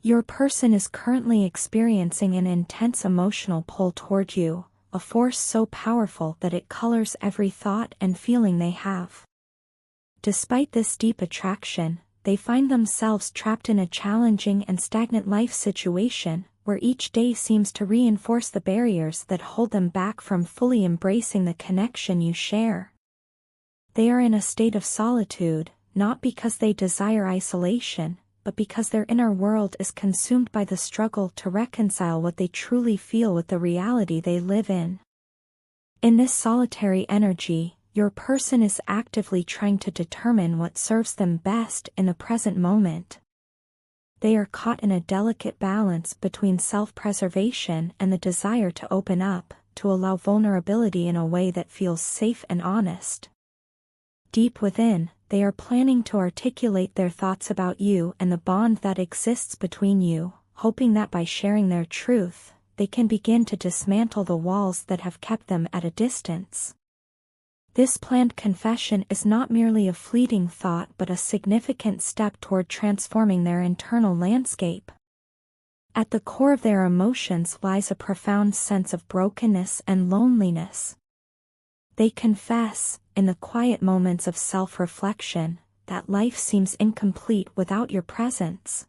Your person is currently experiencing an intense emotional pull toward you, a force so powerful that it colors every thought and feeling they have. Despite this deep attraction, they find themselves trapped in a challenging and stagnant life situation, where each day seems to reinforce the barriers that hold them back from fully embracing the connection you share. They are in a state of solitude, not because they desire isolation, but because their inner world is consumed by the struggle to reconcile what they truly feel with the reality they live in. In this solitary energy, your person is actively trying to determine what serves them best in the present moment. They are caught in a delicate balance between self-preservation and the desire to open up, to allow vulnerability in a way that feels safe and honest. Deep within, they are planning to articulate their thoughts about you and the bond that exists between you, hoping that by sharing their truth, they can begin to dismantle the walls that have kept them at a distance. This planned confession is not merely a fleeting thought but a significant step toward transforming their internal landscape. At the core of their emotions lies a profound sense of brokenness and loneliness. They confess, in the quiet moments of self-reflection, that life seems incomplete without your presence.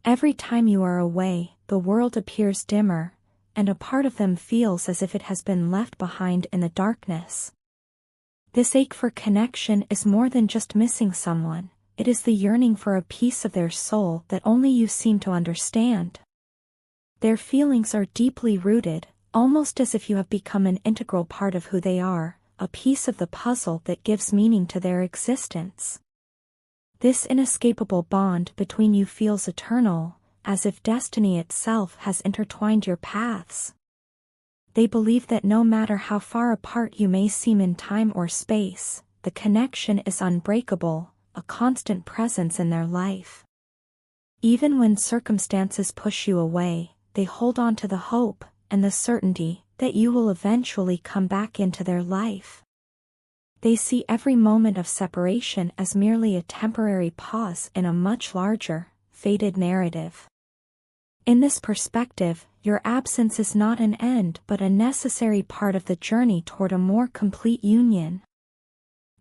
Every time you are away, the world appears dimmer, and a part of them feels as if it has been left behind in the darkness. This ache for connection is more than just missing someone, it is the yearning for a piece of their soul that only you seem to understand. Their feelings are deeply rooted, almost as if you have become an integral part of who they are, a piece of the puzzle that gives meaning to their existence. This inescapable bond between you feels eternal, as if destiny itself has intertwined your paths. They believe that no matter how far apart you may seem in time or space, the connection is unbreakable, a constant presence in their life. Even when circumstances push you away, they hold on to the hope and the certainty that you will eventually come back into their life. They see every moment of separation as merely a temporary pause in a much larger, fated narrative. In this perspective, your absence is not an end but a necessary part of the journey toward a more complete union.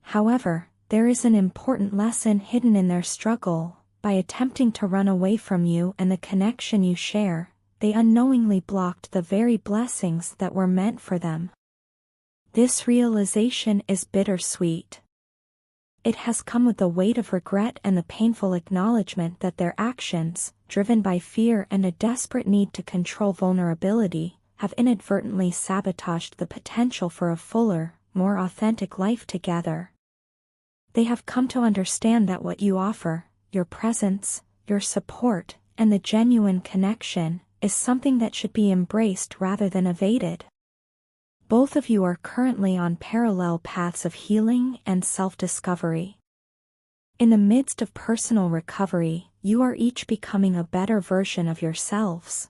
However, there is an important lesson hidden in their struggle. By attempting to run away from you and the connection you share, they unknowingly blocked the very blessings that were meant for them. This realization is bittersweet. It has come with the weight of regret and the painful acknowledgement that their actions, driven by fear and a desperate need to control vulnerability, have inadvertently sabotaged the potential for a fuller, more authentic life together. They have come to understand that what you offer, your presence, your support, and the genuine connection, is something that should be embraced rather than evaded. Both of you are currently on parallel paths of healing and self-discovery. In the midst of personal recovery, you are each becoming a better version of yourselves.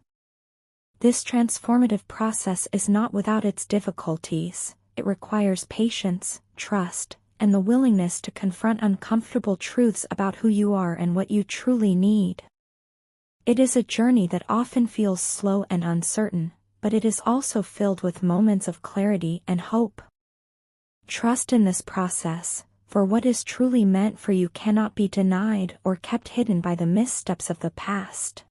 This transformative process is not without its difficulties. It requires patience, trust, and the willingness to confront uncomfortable truths about who you are and what you truly need. It is a journey that often feels slow and uncertain, but it is also filled with moments of clarity and hope. Trust in this process, for what is truly meant for you cannot be denied or kept hidden by the missteps of the past.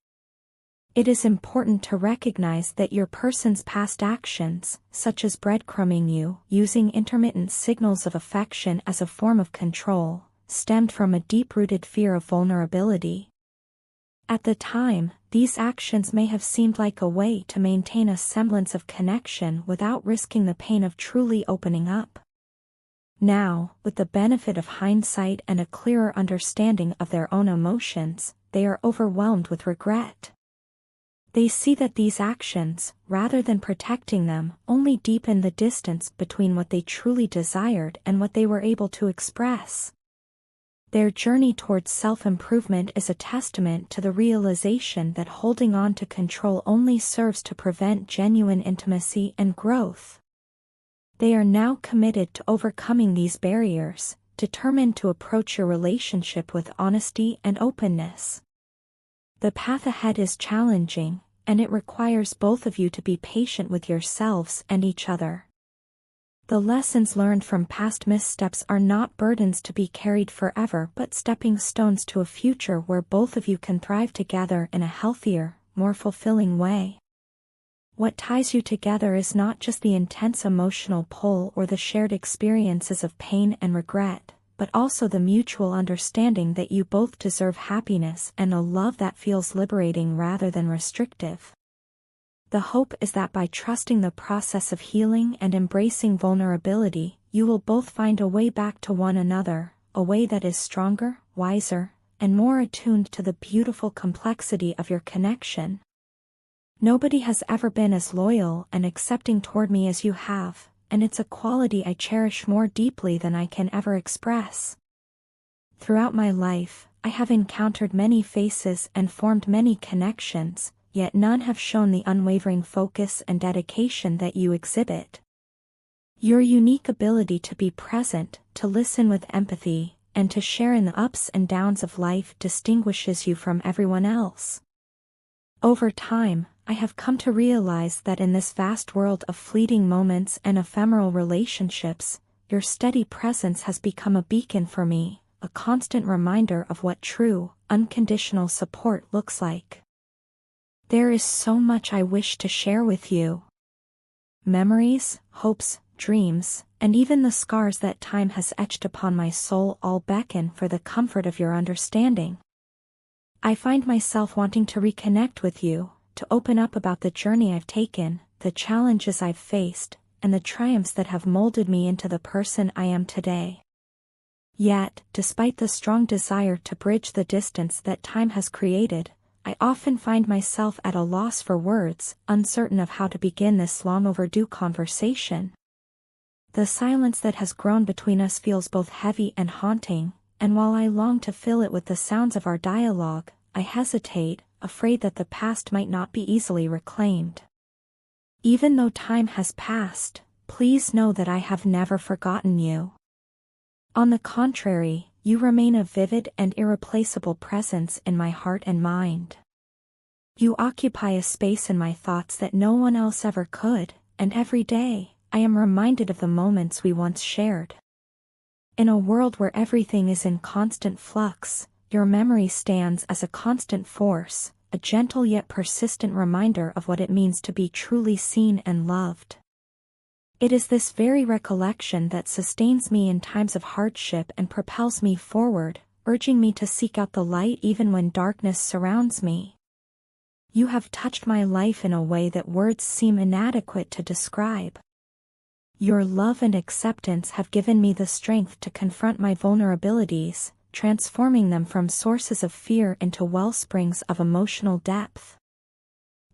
It is important to recognize that your person's past actions, such as breadcrumbing you, using intermittent signals of affection as a form of control, stemmed from a deep-rooted fear of vulnerability. At the time, these actions may have seemed like a way to maintain a semblance of connection without risking the pain of truly opening up. Now, with the benefit of hindsight and a clearer understanding of their own emotions, they are overwhelmed with regret. They see that these actions, rather than protecting them, only deepen the distance between what they truly desired and what they were able to express. Their journey towards self-improvement is a testament to the realization that holding on to control only serves to prevent genuine intimacy and growth. They are now committed to overcoming these barriers, determined to approach your relationship with honesty and openness. The path ahead is challenging, and it requires both of you to be patient with yourselves and each other. The lessons learned from past missteps are not burdens to be carried forever but stepping stones to a future where both of you can thrive together in a healthier, more fulfilling way. What ties you together is not just the intense emotional pull or the shared experiences of pain and regret, but also the mutual understanding that you both deserve happiness and a love that feels liberating rather than restrictive. The hope is that by trusting the process of healing and embracing vulnerability, you will both find a way back to one another, a way that is stronger, wiser, and more attuned to the beautiful complexity of your connection. Nobody has ever been as loyal and accepting toward me as you have, and it's a quality I cherish more deeply than I can ever express. Throughout my life, I have encountered many faces and formed many connections, yet none have shown the unwavering focus and dedication that you exhibit. Your unique ability to be present, to listen with empathy, and to share in the ups and downs of life distinguishes you from everyone else. Over time, I have come to realize that in this vast world of fleeting moments and ephemeral relationships, your steady presence has become a beacon for me, a constant reminder of what true, unconditional support looks like. There is so much I wish to share with you. Memories, hopes, dreams, and even the scars that time has etched upon my soul all beckon for the comfort of your understanding. I find myself wanting to reconnect with you, to open up about the journey I've taken, the challenges I've faced, and the triumphs that have molded me into the person I am today. Yet, despite the strong desire to bridge the distance that time has created, I often find myself at a loss for words, uncertain of how to begin this long overdue conversation. The silence that has grown between us feels both heavy and haunting, and while I long to fill it with the sounds of our dialogue, I hesitate, afraid that the past might not be easily reclaimed. Even though time has passed, please know that I have never forgotten you. On the contrary, you remain a vivid and irreplaceable presence in my heart and mind. You occupy a space in my thoughts that no one else ever could, and every day, I am reminded of the moments we once shared. In a world where everything is in constant flux, your memory stands as a constant force, a gentle yet persistent reminder of what it means to be truly seen and loved. It is this very recollection that sustains me in times of hardship and propels me forward, urging me to seek out the light even when darkness surrounds me. You have touched my life in a way that words seem inadequate to describe. Your love and acceptance have given me the strength to confront my vulnerabilities, transforming them from sources of fear into wellsprings of emotional depth.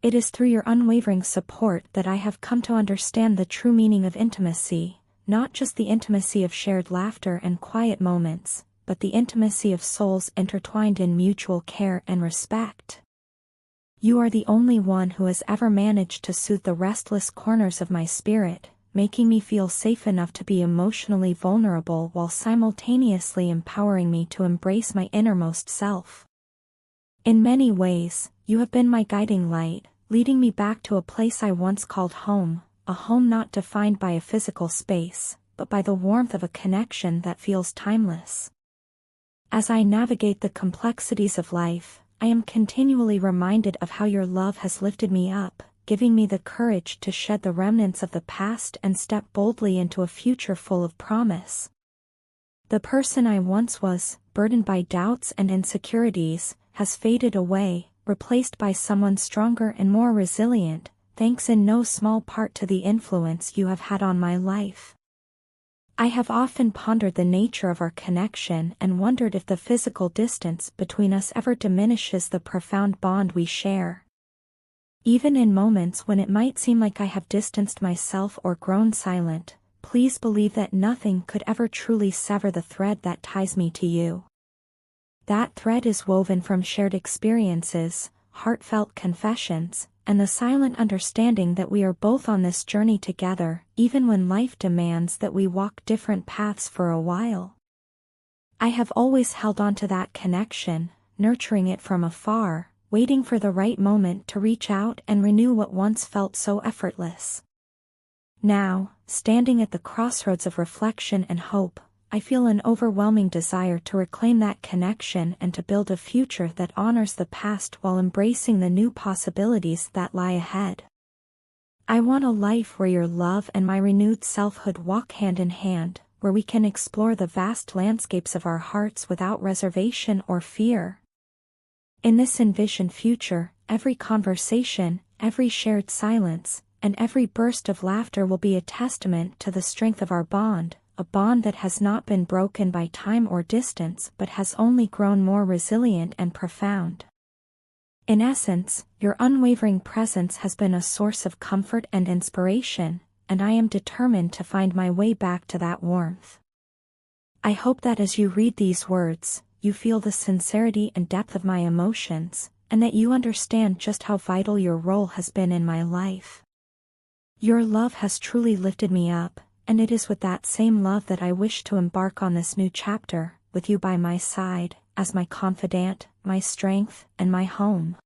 It is through your unwavering support that I have come to understand the true meaning of intimacy, not just the intimacy of shared laughter and quiet moments, but the intimacy of souls intertwined in mutual care and respect. You are the only one who has ever managed to soothe the restless corners of my spirit, making me feel safe enough to be emotionally vulnerable while simultaneously empowering me to embrace my innermost self. In many ways, you have been my guiding light, leading me back to a place I once called home, a home not defined by a physical space, but by the warmth of a connection that feels timeless. As I navigate the complexities of life, I am continually reminded of how your love has lifted me up, giving me the courage to shed the remnants of the past and step boldly into a future full of promise. The person I once was, burdened by doubts and insecurities, has faded away, replaced by someone stronger and more resilient, thanks in no small part to the influence you have had on my life. I have often pondered the nature of our connection and wondered if the physical distance between us ever diminishes the profound bond we share. Even in moments when it might seem like I have distanced myself or grown silent, please believe that nothing could ever truly sever the thread that ties me to you. That thread is woven from shared experiences, heartfelt confessions, and the silent understanding that we are both on this journey together, even when life demands that we walk different paths for a while. I have always held on to that connection, nurturing it from afar, waiting for the right moment to reach out and renew what once felt so effortless. Now, standing at the crossroads of reflection and hope, I feel an overwhelming desire to reclaim that connection and to build a future that honors the past while embracing the new possibilities that lie ahead. I want a life where your love and my renewed selfhood walk hand in hand, where we can explore the vast landscapes of our hearts without reservation or fear. In this envisioned future, every conversation, every shared silence, and every burst of laughter will be a testament to the strength of our bond, a bond that has not been broken by time or distance but has only grown more resilient and profound. In essence, your unwavering presence has been a source of comfort and inspiration, and I am determined to find my way back to that warmth. I hope that as you read these words, you feel the sincerity and depth of my emotions, and that you understand just how vital your role has been in my life. Your love has truly lifted me up, and it is with that same love that I wish to embark on this new chapter, with you by my side, as my confidant, my strength, and my home.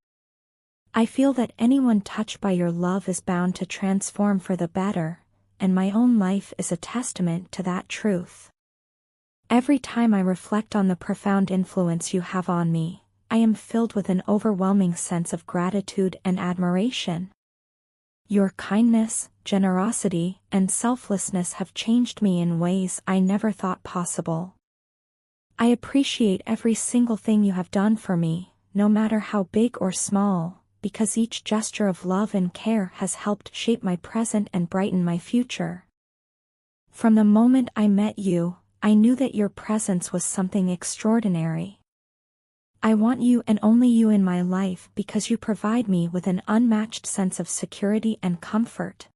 I feel that anyone touched by your love is bound to transform for the better, and my own life is a testament to that truth. Every time I reflect on the profound influence you have on me, I am filled with an overwhelming sense of gratitude and admiration. Your kindness, generosity, and selflessness have changed me in ways I never thought possible. I appreciate every single thing you have done for me, no matter how big or small, because each gesture of love and care has helped shape my present and brighten my future. From the moment I met you, I knew that your presence was something extraordinary. I want you and only you in my life because you provide me with an unmatched sense of security and comfort.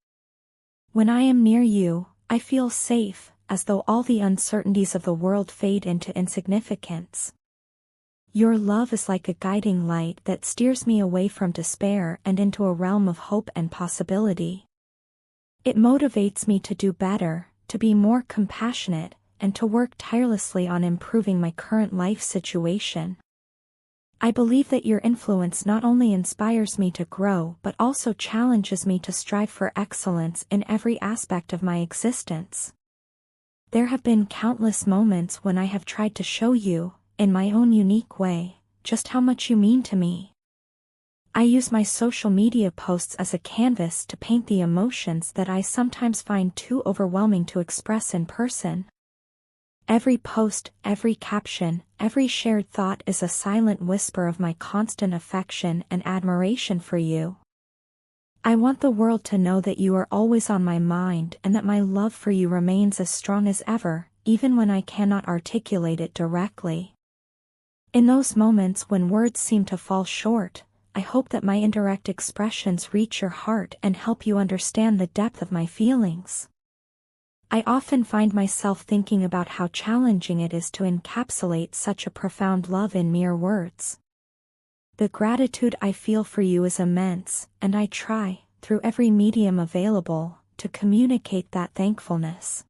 When I am near you, I feel safe, as though all the uncertainties of the world fade into insignificance. Your love is like a guiding light that steers me away from despair and into a realm of hope and possibility. It motivates me to do better, to be more compassionate, and to work tirelessly on improving my current life situation. I believe that your influence not only inspires me to grow but also challenges me to strive for excellence in every aspect of my existence. There have been countless moments when I have tried to show you, in my own unique way, just how much you mean to me. I use my social media posts as a canvas to paint the emotions that I sometimes find too overwhelming to express in person. Every post, every caption, every shared thought is a silent whisper of my constant affection and admiration for you. I want the world to know that you are always on my mind and that my love for you remains as strong as ever, even when I cannot articulate it directly. In those moments when words seem to fall short, I hope that my indirect expressions reach your heart and help you understand the depth of my feelings. I often find myself thinking about how challenging it is to encapsulate such a profound love in mere words. The gratitude I feel for you is immense, and I try, through every medium available, to communicate that thankfulness.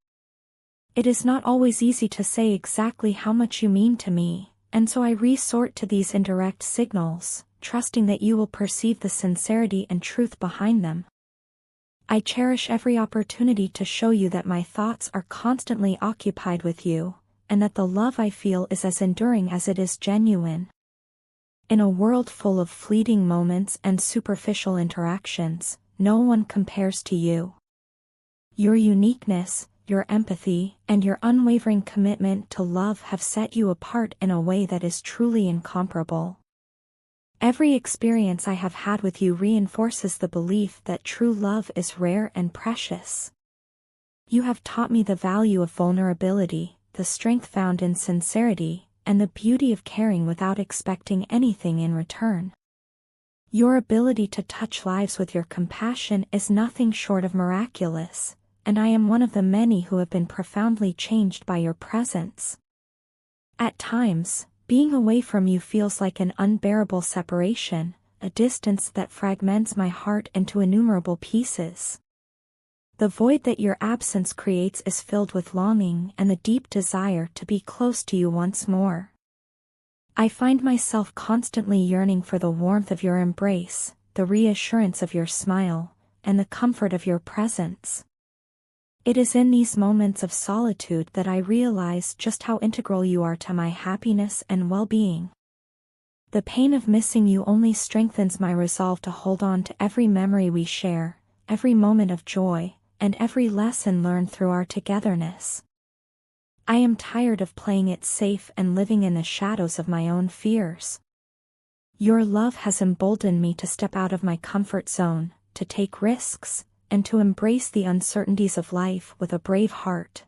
It is not always easy to say exactly how much you mean to me, and so I resort to these indirect signals, trusting that you will perceive the sincerity and truth behind them. I cherish every opportunity to show you that my thoughts are constantly occupied with you, and that the love I feel is as enduring as it is genuine. In a world full of fleeting moments and superficial interactions, no one compares to you. Your uniqueness, your empathy, and your unwavering commitment to love have set you apart in a way that is truly incomparable. Every experience I have had with you reinforces the belief that true love is rare and precious. You have taught me the value of vulnerability, the strength found in sincerity, and the beauty of caring without expecting anything in return. Your ability to touch lives with your compassion is nothing short of miraculous, and I am one of the many who have been profoundly changed by your presence. At times, being away from you feels like an unbearable separation, a distance that fragments my heart into innumerable pieces. The void that your absence creates is filled with longing and the deep desire to be close to you once more. I find myself constantly yearning for the warmth of your embrace, the reassurance of your smile, and the comfort of your presence. It is in these moments of solitude that I realize just how integral you are to my happiness and well-being. The pain of missing you only strengthens my resolve to hold on to every memory we share, every moment of joy, and every lesson learned through our togetherness. I am tired of playing it safe and living in the shadows of my own fears. Your love has emboldened me to step out of my comfort zone, to take risks, and to embrace the uncertainties of life with a brave heart.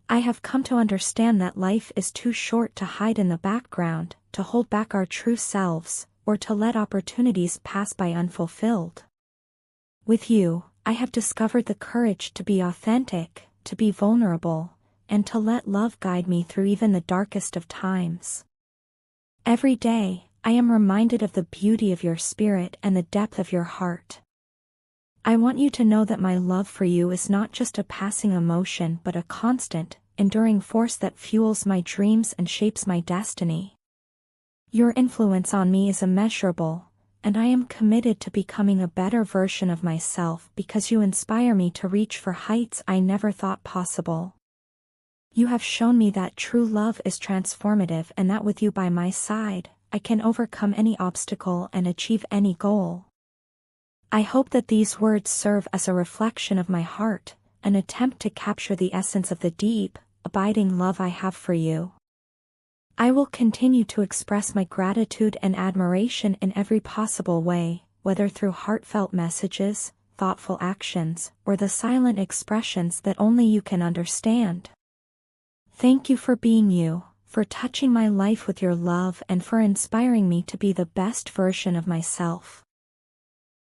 I have come to understand that life is too short to hide in the background, to hold back our true selves, or to let opportunities pass by unfulfilled. With you, I have discovered the courage to be authentic, to be vulnerable, and to let love guide me through even the darkest of times. Every day, I am reminded of the beauty of your spirit and the depth of your heart. I want you to know that my love for you is not just a passing emotion but a constant, enduring force that fuels my dreams and shapes my destiny. Your influence on me is immeasurable, and I am committed to becoming a better version of myself because you inspire me to reach for heights I never thought possible. You have shown me that true love is transformative and that with you by my side, I can overcome any obstacle and achieve any goal. I hope that these words serve as a reflection of my heart, an attempt to capture the essence of the deep, abiding love I have for you. I will continue to express my gratitude and admiration in every possible way, whether through heartfelt messages, thoughtful actions, or the silent expressions that only you can understand. Thank you for being you, for touching my life with your love and for inspiring me to be the best version of myself.